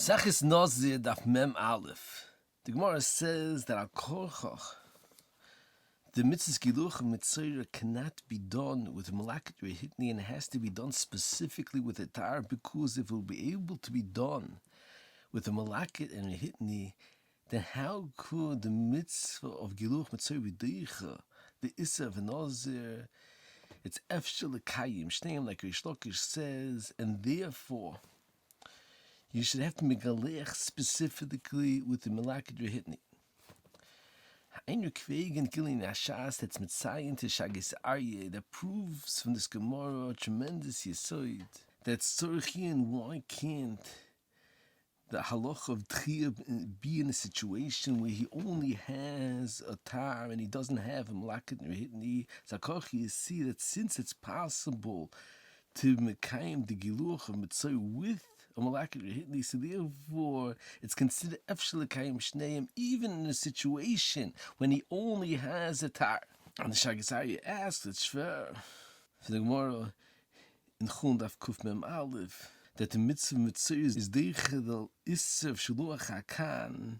Mesachis Nazir Daf Mem Aleph. The Gemara says that Al Korchach, the mitzvahs Giluch and Mitzvah cannot be done with Malakat Rehitni, and it has to be done specifically with a tar, because if it will be able to be done with a Malakat and Rehitni, then how could the mitzvah of Giluch Mitzvah B'deicha, the Issa of Nazir, it's Efshel Lekayim, Shneim, like Rish Lakish says, and therefore you should have to make a megalech specifically with the Malakat Rehitni. Ha'einu kvegen gilin ashas that's mitzayin to Shagis Aryeh, that proves from this Gemara a tremendous yesod that tzorchi, why can't the halacha of Tchiyah be in a situation where he only has a tar and he doesn't have a Malakat Rehitni? Zakochi, you see that since it's possible to mekayim the giluch of mitzvah with a Malakat Rehitni, so therefore it's considered efshel lekayim shneim even in a situation when he only has a tar. And the Shagis Aryeh asks, it's fair for the Gemara in Chun Daf Kuf Mem Aleph that the mitzvah is deicha del isser shluach hakan, and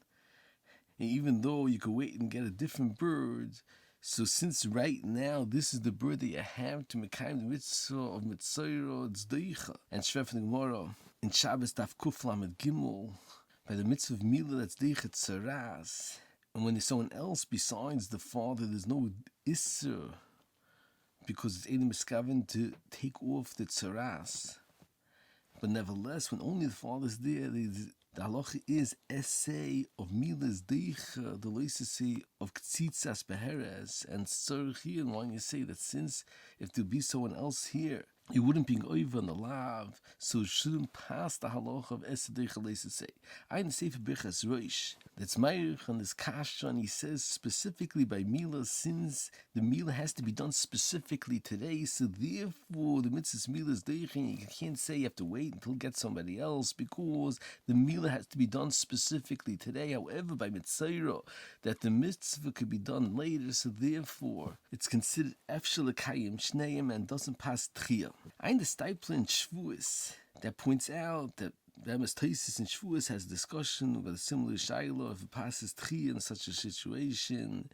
even though you could wait and get a different bird, so since right now this is the bird that you have to mekayim the mitzvah of mitzvah, it's deicha. And Shver from the Gemara in Shabbos Daf Kuf Lamed Gimel, by the mitzvah of Mila, that's deicha tzaras, and when there's someone else besides the father, there's no isser, because it's only miskaven to take off the tzaras. But nevertheless, when only the father is there, the halacha is essay of milas deicha, the leisese of ktzitzas beheres, and tzorchi, and when you say that since if there be someone else here, you wouldn't be over on the lav, so it shouldn't pass the halacha of essay deicha leisese. I in the Sefer Birchas Rosh, that's Meirich on this kasha, and he says specifically by Mila, since the Mila has to be done specifically today, so therefore the mitzvah Mila is deicha, you can't say you have to wait until get somebody else, because the Mila has to be done specifically today. However, by Mitzvah, that the mitzvah could be done later, so therefore it's considered efshel lekayim shneim and doesn't pass tchiyah. I understand in Shavuos that points out that Ramas Taisis in Shavuos has a discussion about a similar shayla if it passes tchiyah in such a situation,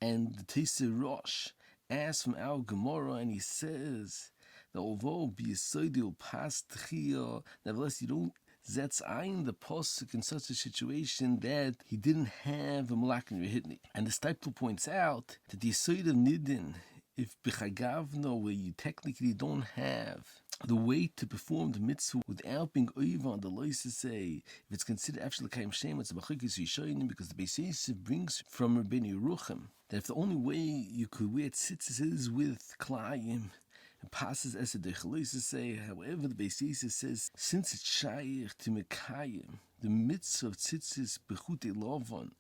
and the Taisir Rosh asks from our Gemara, and he says that although b'yesodi will pass tchiyah, nevertheless you don't zetz ayin the posuk in such a situation that he didn't have a Malakat Rehitni. And the Stipler points out that the yesod of nidin, if b'chagavno, where you technically don't have the way to perform the mitzvah without being over on the loisa, say if it's considered efshel lekayim shneim, it's a b'chikis yishonim, because the Beis Yosef brings from Rabbeinu Yerucham that if the only way you could wear tzitzis is with klayim, it passes as a deicha say. However, the Beis Yosef says since it's shaykh to mekayim the mitzvah of tzitzis b'chutei lovon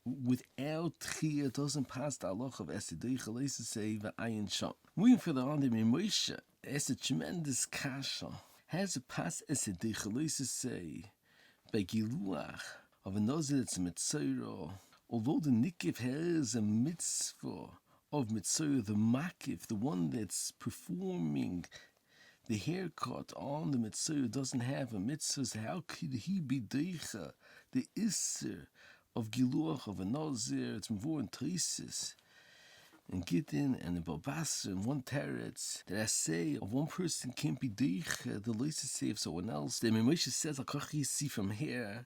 without tchiyah, doesn't pass the halacha of esedeicha say v'ayin sham. Moving further on, the Moshe has a tremendous kasha. Has a pass esedeicha say by giluach of a nazir that's mitzvah, although the nikif has a mitzvah of mitzvah, the makif, the one that's performing the haircut on the mitzvah, doesn't have a mitzvah, so how could he be deicha the isser of giluach of a nazir? It's mavur and treisis and Gittin and the Babasra and one teretz that I say of one person can't be deicha the leisa say of someone else. The Moshe says, I see from here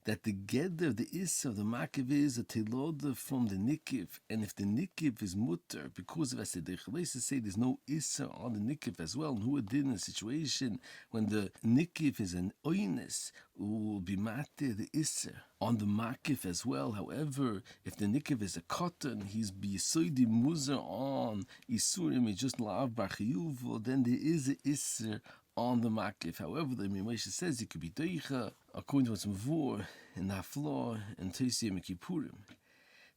that the gedder, the issa of the makiv is a teloda from the nikiv, and if the nikiv is mutter, because of esedeicha leisa say there's no issa on the nikiv as well, and who did in a situation when the nikiv is an oines, will be matter the issa on the makif as well. However, if the nikiv is a cotton, he's bisoidi muzer on isurim, it's just la'av b'chiyuv, then there is a issa on the makif. However, the Moshe says it could be deicha according to what's mavur in Haflah and Tosiyah Mekipurim,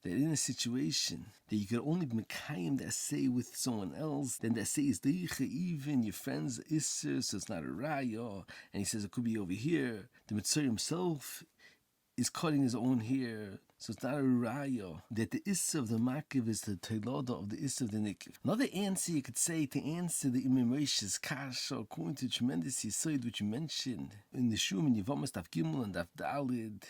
that in a situation that you could only mekayim that say with someone else, then that say is deicha, even your friend's isser, so it's not a raya. And he says it could be over here. The Mitzvah himself is cutting his own hair, So it's not a raya that the issa of the makiv is the teilada of the issa of the nikiv. Another answer you could say to answer the Imam Rish's kasha according to the tremendous yesod which you mentioned in the Shum and Yevamas Daf Gimel and Daf Dalid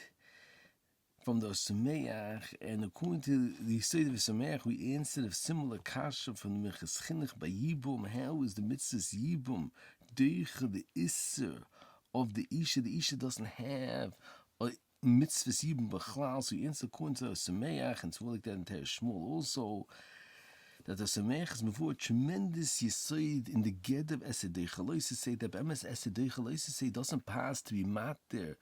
from the Sameach, and according to the Yesod of Sameach, we answered a similar kasha from the Mechas Chinuch by Yibum. How is the mitzvahs Yibum doich the issa of the Isha? The Isha doesn't have a mitzvahs Yibum b'chlal, so we answer according to the Sameach, and so like that in Teres Shmuel also, that the Sameach is before a tremendous yesod in the ged of Esedei Chalosis say that Be'emes Esedei Chalosis say doesn't pass to be matter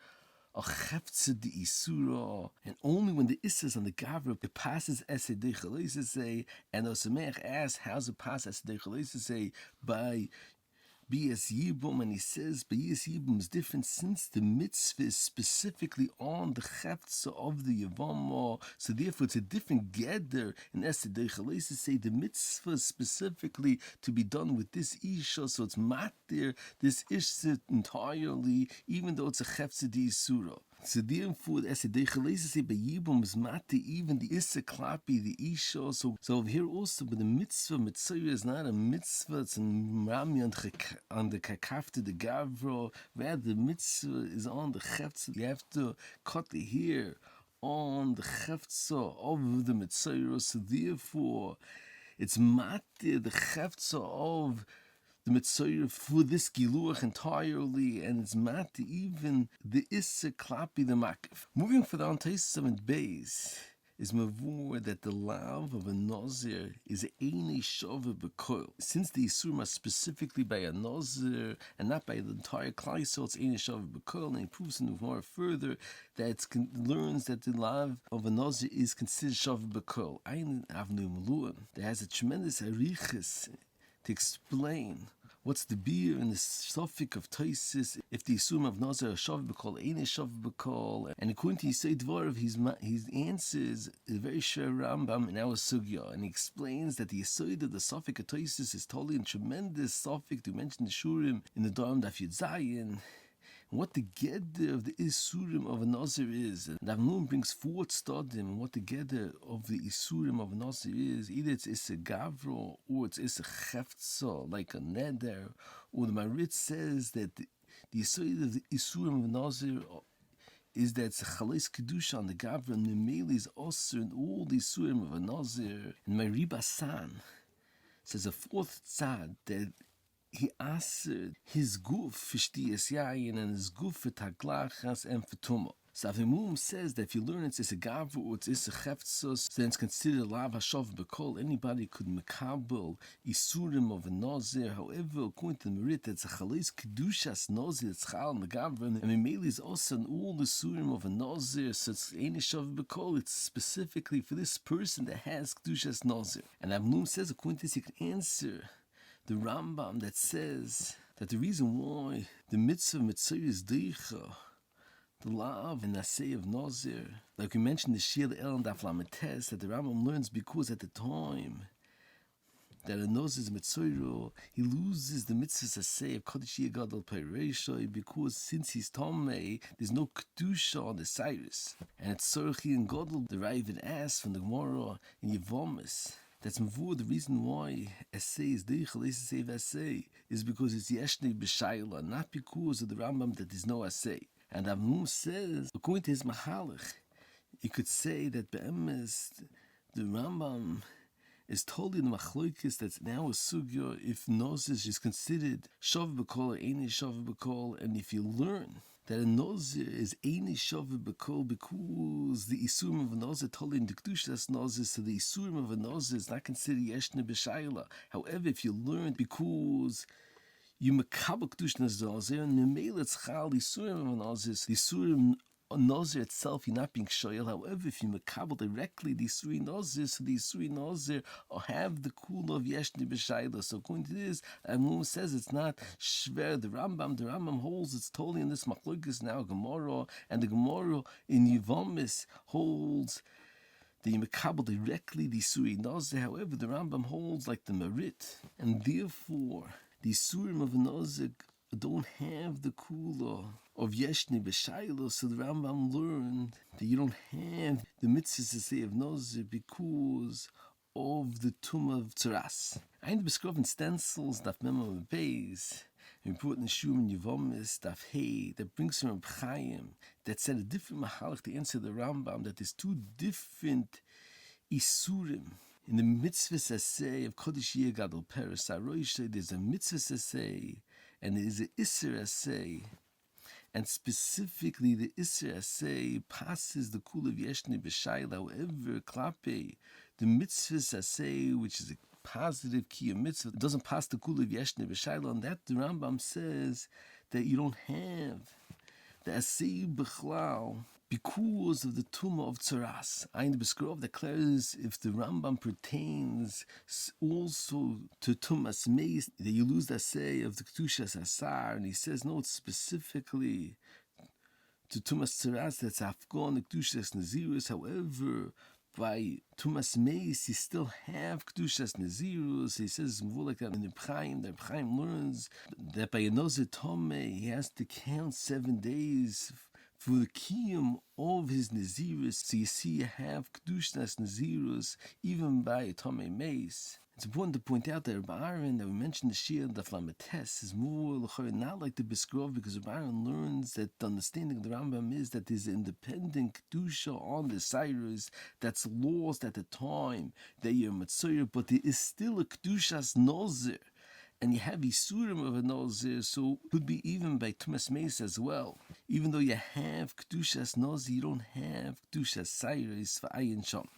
a cheftzah de isura, and only when the issa is on the gavra it passes Esedei Chalosis say, and the Sameach asks how's it pass Esedei Chalosis say by Bias Yibum, and he says Bias Yibum is different since the mitzvah is specifically on the cheftza of the Yavama, so therefore it's a different gather in Esedei Chalosis say the mitzvah is specifically to be done with this Isha, so it's matir this Isha entirely, even though it's a cheftza de Isura. So therefore, Esedei Chalosis say by Yibum is matir even the Issa Klapi, the Isha. So over here also, but the mitzvah Mitzvah is not a mitzvah, it's in Rami on the Kakafta, the Gavro, where the mitzvah is on the Cheftza. You have to cut the hair on the Cheftza of the Mitzvah. So therefore, it's matir the Cheftza of the mitzvah for this giluach entirely, and it's matir even the issa klapi the makif. Moving for the Antaisis of Beis is mavur that the lav of a nazir is eine shava b'kol. Since the isurim are specifically by a nazir and not by the entire klai, so it's eine shava b'kol, and he proves in the Gemara further that it learns that the lav of a nazir is considered shava b'kol. Ein avnu meluim that has a tremendous arichas to explain what's the beer in the suffix of Taisis if the Isum of Nazar Shav B'Kol, Ein Shav B'Kol, and according to Yisei Dvarav, his answers is very sure Rambam in our Sugya, and he explains that the Yisod of the suffix of Taisis is totally a tremendous suffix to mention the Shurim in the Dharm Daf Yud Zayin. What the gedder of the Isurim of a Nazir is. And Avnun brings forth stadim, and what the gedder of the Isurim of a Nazir is. Either it's Issa Gavro, or it's Issa Cheftza, like a Neder, or the Marit says that the Isurim of the Isurim of a Nazir is that it's a Chalais Kedusha on the Gavro, and the Mele is also in all the Isurim of a Nazir. And Mariba San says a fourth tzad that he answered his guf for shtiyas yayin and his guf for taglachas and for tumah. So Avimum says that if you learn it's a gavru or it's a cheftzus, then it's considered a lav hashav b'kol. Anybody could mekabel isurim of a nazir. However, according to the merit, it's a chalais kedushas nazir. It's chal and the gavru, and Mimeli is also in all the isurim of a nazir. So it's ein hashav b'kol. It's specifically for this person that has kedushas nazir. And Avimum says, according to this, you can answer the Rambam that says that the reason why the mitzvah is deicha, the lav and naseh of Nazir, like we mentioned the Shir El and Daf Lametes, that the Rambam learns because at the time that a Nazir is mitzvah, he loses the mitzvah aseh of Kodesh Gadol Peireshoi, because since he's Tomei, there's no kedusha on the Cyrus, and it's Sorchi and Gadol. The Raven asks from the Gemara in Yevamis. That's mavur. The reason why essay is deichel essay is because it's yeshne b'shayla, not because of the Rambam that there's no essay. And Avnum says, according to his mahalach, you could say that be'emes the Rambam is totally the machlokes that's now a sugya if nozis is considered shav b'kol or ain't shav b'kol, and if you learn that a Nazir is Eini Shavu B'Kol because the Isurim of a Nazir totally in the Kedushas Nazir, so the Isurim of a Nazir is not considered Yeshne B'Shayla. However, if you learn because you Mekabel Kedushas Nazir, and Memele it's Chal, the Isurim of a Nazir, the Isurim Nazir itself, you're not being shoyal. However, if you makabel directly the Isuri Nazir, so the Isuri Nazir have the cool of Yeshni B'Shayla. So according to this, Amum says it's not Shver. The Rambam holds it's totally in this Machlokes now Gemara, and the Gemara in Yevamis holds the makabel directly the Isuri Nazir. However, the Rambam holds like the Merit, and therefore the Isurim of Nazir don't have the kula of Yeshni B'Shaila, so the Rambam learned that you don't have the mitzvah to say of Nazir because of the Tumah of Tzaras. Ein beskriven stencils daf Memo Beis, important Shum Yevomis daf Hey, that brings from Chaim, that said a different mahalach to answer the Rambam, that there's two different Isurim. In the mitzvah saseh of Kodesh Yeh Gadol Peres Aroishe, there's a mitzvah saseh and there is an Isser Aseh. And specifically, the Isser Aseh passes the Kul of Yeshni B'Shaila. However, Klape, the mitzvah Aseh, which is a positive key mitzvah, doesn't pass the Kul of Yeshni B'Shaila. And that the Rambam says that you don't have the Aseh B'Chlal because of the Tumah of Tzaras. Ein Beskrov declares if the Rambam pertains also to Tumas Meis, that you lose the say of the Kedushas Asar, and he says no, it's specifically to Tumas Tzaras, that's Afghan, the Kedushas Nazirus. However, by Tumas Meis, you still have Kedushas Nazirus. He says more like that in the Chaim. The Chaim learns that by Yenozer Tomei, he has to count 7 days for the kiyum of his Nazirus. So you see, you have Kedushas Nazirus even by Tomei Meis. It's important to point out that Rabbi Aaron, that we mentioned the Shia and the Flamates, is more not like the Biskrov, because Rabbi Aaron learns that the understanding of the Rambam is that there's an independent Kedusha on the Cyrus that's lost at the time that you're Matzor, but there is still a Kedushas Nazir. And you have Isurim of a Nazir, so it could be even by Tumas Meis as well. Even though you have Kedushas Nazir, you don't have Kedushas Cyrus for Ayin Sham.